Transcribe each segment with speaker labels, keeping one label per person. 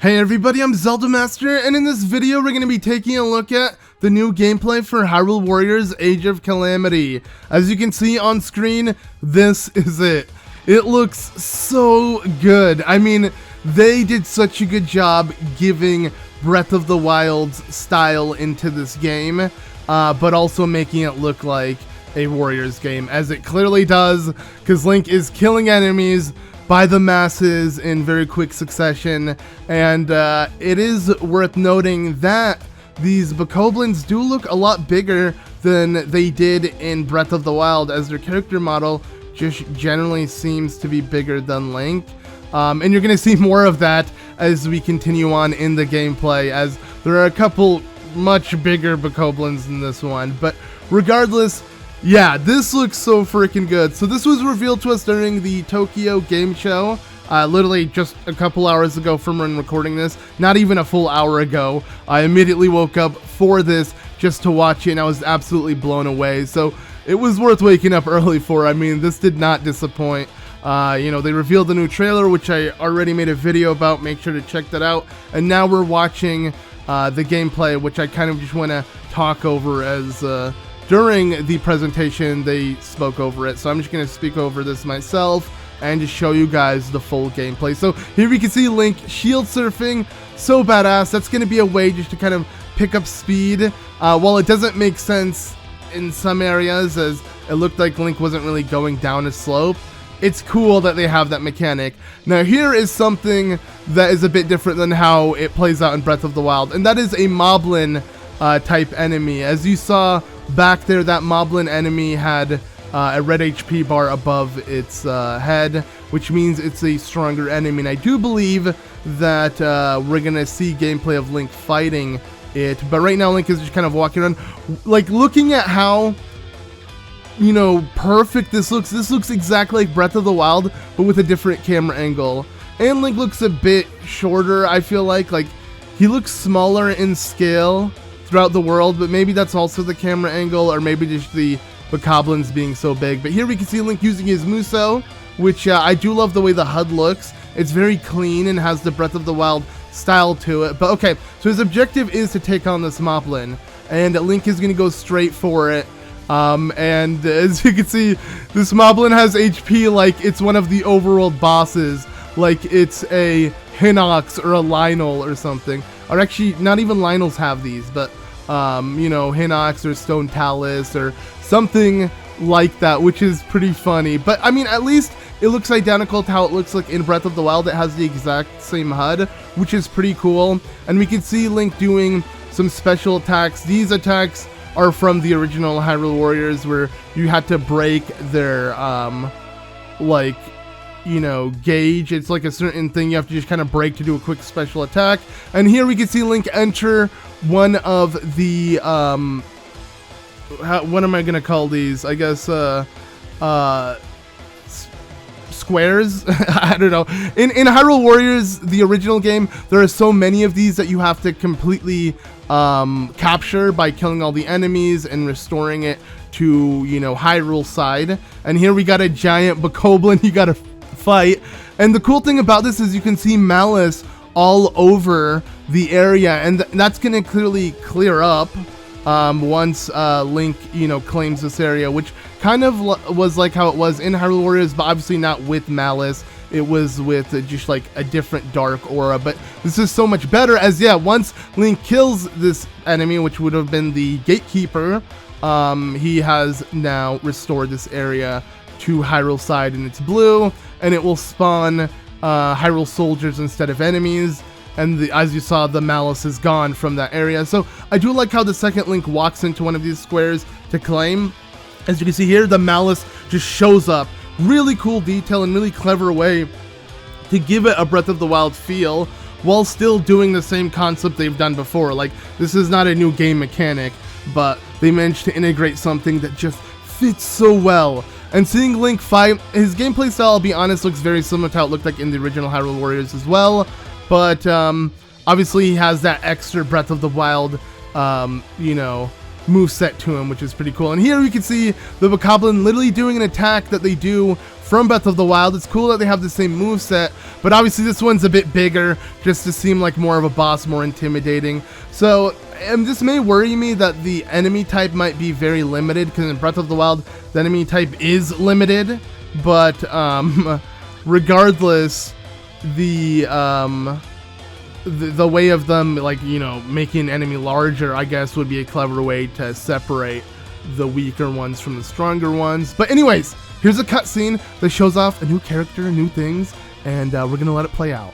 Speaker 1: Hey everybody, I'm ZeldaMaster, and in this video we're going to be taking a look at the new gameplay for Hyrule Warriors Age of Calamity. As you can see on screen, this is it. It looks so good. I mean, they did such a good job giving Breath of the Wild's style into this game, but also making it look like a Warriors game, as it clearly does, because Link is killing enemies by the masses in very quick succession, and it is worth noting that these Bokoblins do look a lot bigger than they did in Breath of the Wild, as their character model just generally seems to be bigger than Link. And you're going to see more of that as we continue on in the gameplay, as there are a couple much bigger Bokoblins in this one. But regardless, yeah, this looks so freaking good. So this was revealed to us during the Tokyo Game Show, literally just a couple hours ago from when recording this, not even a full hour ago. I immediately woke up for this just to watch it, and I was absolutely blown away. So it was worth waking up early for. I mean, this did not disappoint. You know, they revealed the new trailer, which I already made a video about. Make sure to check that out. And now we're watching the gameplay, which I kind of just want to talk over, as during the presentation they spoke over it. So I'm just going to speak over this myself and just show you guys the full gameplay. So here we can see Link shield surfing. So badass. That's going to be a way just to kind of pick up speed. While it doesn't make sense in some areas, as it looked like Link wasn't really going down a slope, it's cool that they have that mechanic. Now here is something that is a bit different than how it plays out in Breath of the Wild, and that is a Moblin type enemy. As you saw back there, that Moblin enemy had a red HP bar above its head, which means it's a stronger enemy. And I do believe that we're gonna see gameplay of Link fighting it, but right now Link is just kind of walking around. Like, looking at how, you know, perfect this looks exactly like Breath of the Wild, but with a different camera angle. And Link looks a bit shorter, I feel like he looks smaller in scale throughout the world, but maybe that's also the camera angle, or maybe just the Bokoblins being so big. But here we can see Link using his Muso, which I do love the way the HUD looks. It's very clean and has the Breath of the Wild style to it. But okay, so his objective is to take on this Moblin, and Link is going to go straight for it. And as you can see, this Moblin has HP like it's one of the overworld bosses, like it's a Hinox or a Lynel or something. Or actually, not even Lynels have these, but you know, Hinox or Stone Talus or something like that, which is pretty funny. But I mean, at least it looks identical to how it looks like in Breath of the Wild. It has the exact same HUD, which is pretty cool. And we can see Link doing some special attacks. These attacks are from the original Hyrule Warriors, where you had to break their like, you know, gauge. It's like a certain thing you have to just kind of break to do a quick special attack. And here we can see Link enter one of the what am I gonna call these? I guess squares. I don't know. In Hyrule Warriors, the original game, there are so many of these that you have to completely capture by killing all the enemies and restoring it to, you know, Hyrule side. And here we got a giant Bokoblin you gotta fight. And the cool thing about this is you can see Malice all over the area, and that's gonna clearly clear up once Link, you know, claims this area, which kind of was like how it was in Hyrule Warriors, but obviously not with Malice. It was with just like a different dark aura. But this is so much better, as yeah, once Link kills this enemy, which would have been the Gatekeeper, he has now restored this area to Hyrule side, and it's blue, and it will spawn Hyrule soldiers instead of enemies. And as you saw, the Malice is gone from that area. So I do like how the second Link walks into one of these squares to claim. As you can see here, the Malice just shows up. Really cool detail and really clever way to give it a Breath of the Wild feel, while still doing the same concept they've done before. Like, this is not a new game mechanic, but they managed to integrate something that just fits so well. And seeing Link fight, his gameplay style, I'll be honest, looks very similar to how it looked like in the original Hyrule Warriors as well. But obviously he has that extra Breath of the Wild, you know, moveset to him, which is pretty cool. And here we can see the Bokoblin literally doing an attack that they do from Breath of the Wild. It's cool that they have the same moveset, but obviously this one's a bit bigger just to seem like more of a boss, more intimidating. So this may worry me that the enemy type might be very limited, because in Breath of the Wild the enemy type is limited, but regardless, the way of them, like, you know, making an enemy larger, I guess, would be a clever way to separate the weaker ones from the stronger ones. But anyways, here's a cutscene that shows off a new character, new things, and we're gonna let it play out.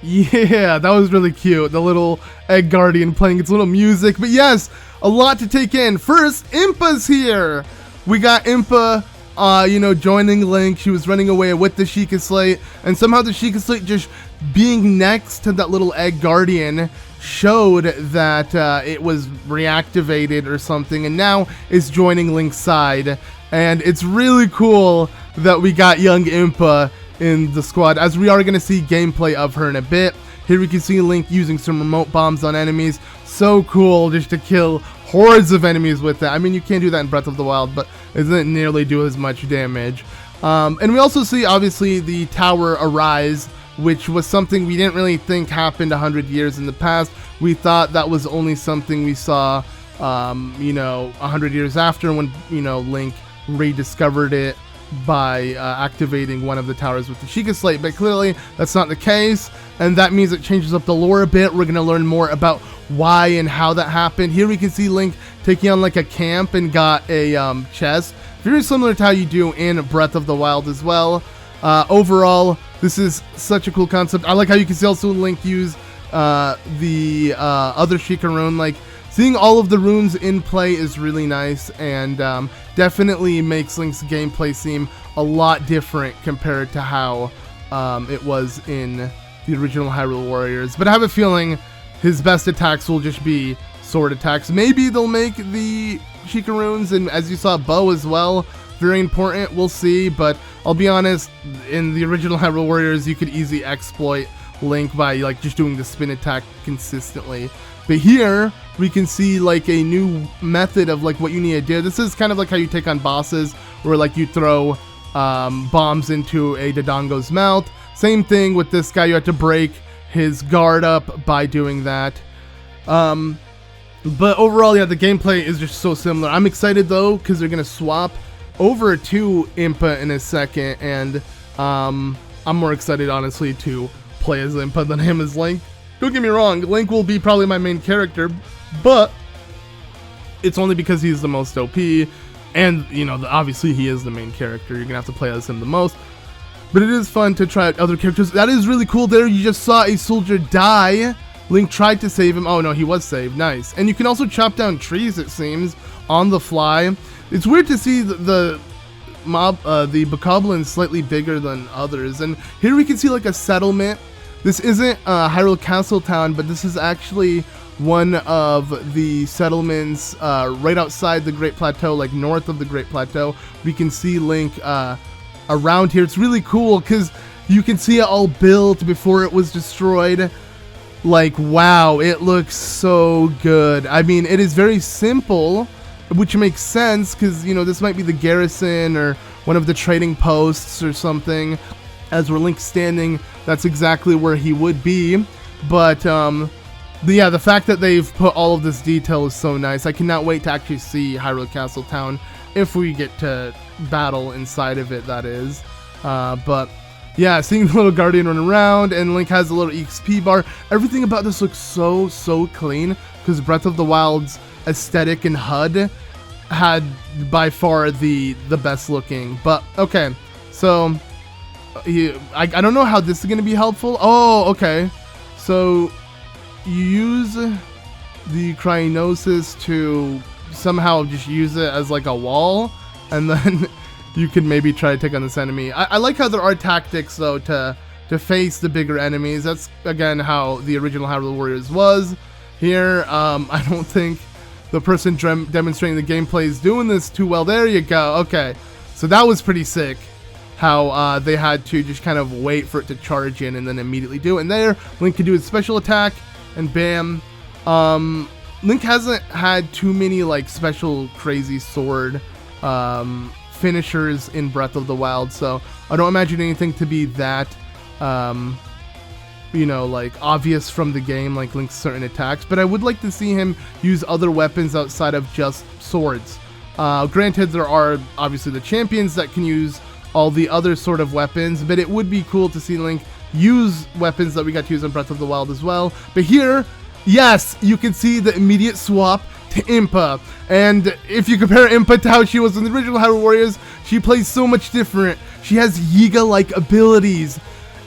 Speaker 1: Yeah, that was really cute. The little egg guardian playing its little music. But yes, a lot to take in. First, Impa's here. We got Impa, you know, joining Link. She was running away with the Sheikah Slate, and somehow the Sheikah Slate just being next to that little egg guardian showed that it was reactivated or something, and now it's joining Link's side. And it's really cool that we got young Impa in the squad, as we are going to see gameplay of her in a bit. Here we can see Link using some remote bombs on enemies. So cool just to kill hordes of enemies with that. I mean, you can't do that in Breath of the Wild, but it doesn't nearly do as much damage. And we also see, obviously, the tower arise, which was something we didn't really think happened 100 years in the past. We thought that was only something we saw, you know, 100 years after, when, you know, Link rediscovered it by activating one of the towers with the Sheikah Slate, but clearly that's not the case, and that means it changes up the lore a bit. We're going to learn more about why and how that happened. Here we can see Link taking on like a camp and got a chest, very similar to how you do in Breath of the Wild as well. Overall, this is such a cool concept. I like how you can see also Link use the other Sheikah rune. Like, seeing all of the runes in play is really nice, and definitely makes Link's gameplay seem a lot different compared to how it was in the original Hyrule Warriors. But I have a feeling his best attacks will just be sword attacks. Maybe they'll make the Sheikah runes, and as you saw, bow as well, very important. We'll see, but I'll be honest, in the original Hyrule Warriors, you could easily exploit Link by like just doing the spin attack consistently. But here we can see like a new method of like what you need to do. This is kind of like how you take on bosses, where like you throw bombs into a Dodongo's mouth. Same thing with this guy. You have to break his guard up by doing that. But overall, yeah, the gameplay is just so similar. I'm excited though, because they're gonna swap over to Impa in a second, and I'm more excited honestly to play as Impa than him as Link. Don't get me wrong, Link will be probably my main character, but it's only because he's the most OP, and, you know, obviously he is the main character. You're gonna have to play as him the most, but it is fun to try out other characters. That is really cool there. You just saw a soldier die. Link tried to save him. Oh no, he was saved. Nice. And you can also chop down trees, it seems, on the fly. It's weird to see the Bokoblin slightly bigger than others. And here we can see like a settlement this isn't Hyrule Castle Town, but this is actually one of the settlements right outside the Great Plateau, like north of the Great Plateau. We can see Link around here. It's really cool because you can see it all built before it was destroyed. Like, wow, it looks so good. I mean, it is very simple, which makes sense because, you know, this might be the garrison or one of the trading posts or something. As we're Link standing, that's exactly where he would be. But yeah, the fact that they've put all of this detail is so nice. I cannot wait to actually see Hyrule Castle Town if we get to battle inside of it, that is. But yeah, seeing the little guardian run around, and Link has a little XP bar. Everything about this looks so clean because Breath of the Wild's aesthetic and HUD had by far the best looking. But okay, so I don't know how this is going to be helpful. Oh, okay. So you use the Cryognosis to somehow just use it as like a wall, and then you can maybe try to take on this enemy. I like how there are tactics though to face the bigger enemies. That's again how the original Hyrule Warriors was. Here, I don't think the person demonstrating the gameplay is doing this too well. There you go. Okay, so that was pretty sick. How they had to just kind of wait for it to charge in and then immediately do it. And there, Link can do his special attack, and bam. Link hasn't had too many like special crazy sword finishers in Breath of the Wild, so I don't imagine anything to be that you know, like obvious from the game, like Link's certain attacks, but I would like to see him use other weapons outside of just swords. Granted, there are obviously the champions that can use all the other sort of weapons, but it would be cool to see Link use weapons that we got to use in Breath of the Wild as well. But here, yes, you can see the immediate swap to Impa, and if you compare Impa to how she was in the original Hyrule Warriors, she plays so much different. She has Yiga-like abilities.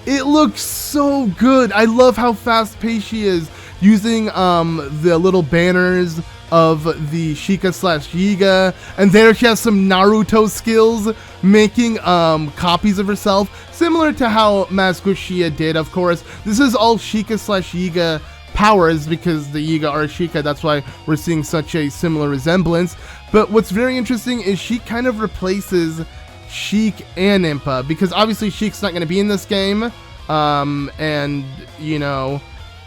Speaker 1: It looks so good. I love how fast-paced she is, using the little banners of the Sheikah/Yiga, and there she has some Naruto skills, making copies of herself, similar to how Mazgushia did, of course. This is all Sheikah/Yiga powers because the Yiga are Sheikah, that's why we're seeing such a similar resemblance. But what's very interesting is she kind of replaces Sheik and Impa, because obviously Sheik's not going to be in this game, and you know,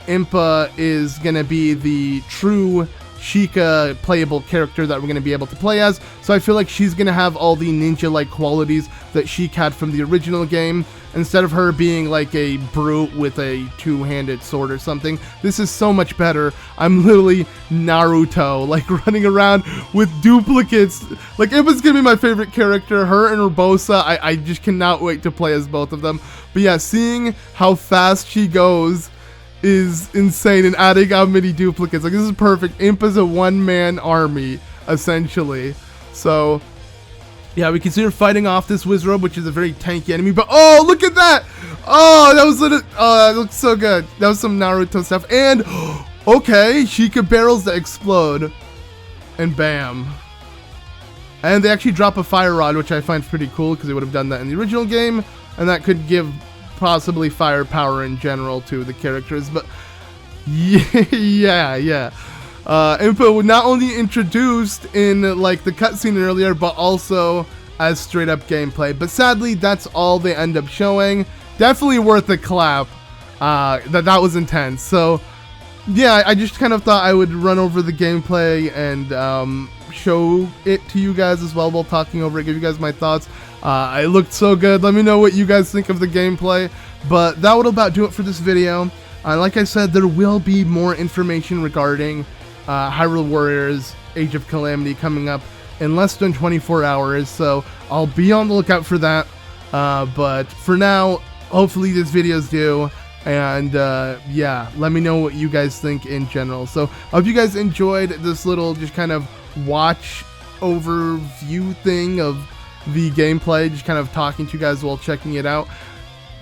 Speaker 1: Impa is going to be the true Sheikah playable character that we're going to be able to play as, so I feel like she's going to have all the ninja-like qualities that Sheik had from the original game, instead of her being like a brute with a two-handed sword or something. This is so much better. I'm literally Naruto, like running around with duplicates. Like, Impa's going to be my favorite character. Her and Urbosa, I just cannot wait to play as both of them. But yeah, seeing how fast she goes is insane, and adding how many duplicates, like, this is perfect. Impa's a one-man army essentially. So yeah, we can see her fighting off this Wizrobe, which is a very tanky enemy, but oh, look at that! Oh, that was that looks so good. That was some Naruto stuff. And okay, Sheikah barrels that explode, and bam. And they actually drop a fire rod, which I find pretty cool because they would have done that in the original game, and that could give possibly firepower in general to the characters. But yeah. Impa was not only introduced in like the cutscene earlier, but also as straight up gameplay. But sadly, that's all they end up showing. Definitely worth a clap. That was intense. So yeah, I just kind of thought I would run over the gameplay and show it to you guys as well while talking over it, give you guys my thoughts. It looked so good. Let me know what you guys think of the gameplay. But that would about do it for this video. Like I said, there will be more information regarding Hyrule Warriors Age of Calamity coming up in less than 24 hours, so I'll be on the lookout for that. But for now, hopefully this video's due, and yeah, let me know what you guys think in general. So I hope you guys enjoyed this little just kind of watch overview thing of the gameplay, just kind of talking to you guys while checking it out.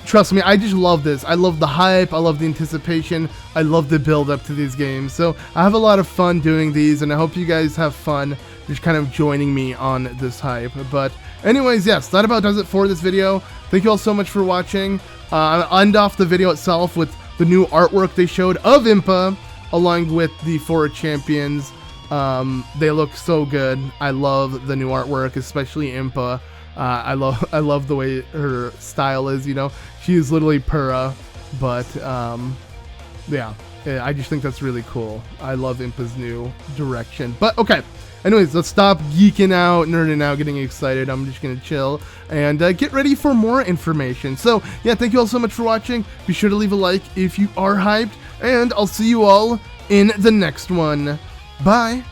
Speaker 1: Trust me, I just love this. I love the hype, I love the anticipation, I love the build up to these games. So I have a lot of fun doing these, and I hope you guys have fun just kind of joining me on this hype. But anyways, yes, that about does it for this video. thank you all so much for watching. I'll end off the video itself with the new artwork they showed of Impa, along with the 4 champions. They look so good. I love the new artwork, especially Impa. I love the way her style is, you know. She is literally Purah, but yeah, I just think that's really cool. I love Impa's new direction. But okay, anyways, let's stop geeking out, nerding out, getting excited. I'm just gonna chill and get ready for more information. So yeah, thank you all so much for watching. Be sure to leave a like if you are hyped, and I'll see you all in the next one. Bye.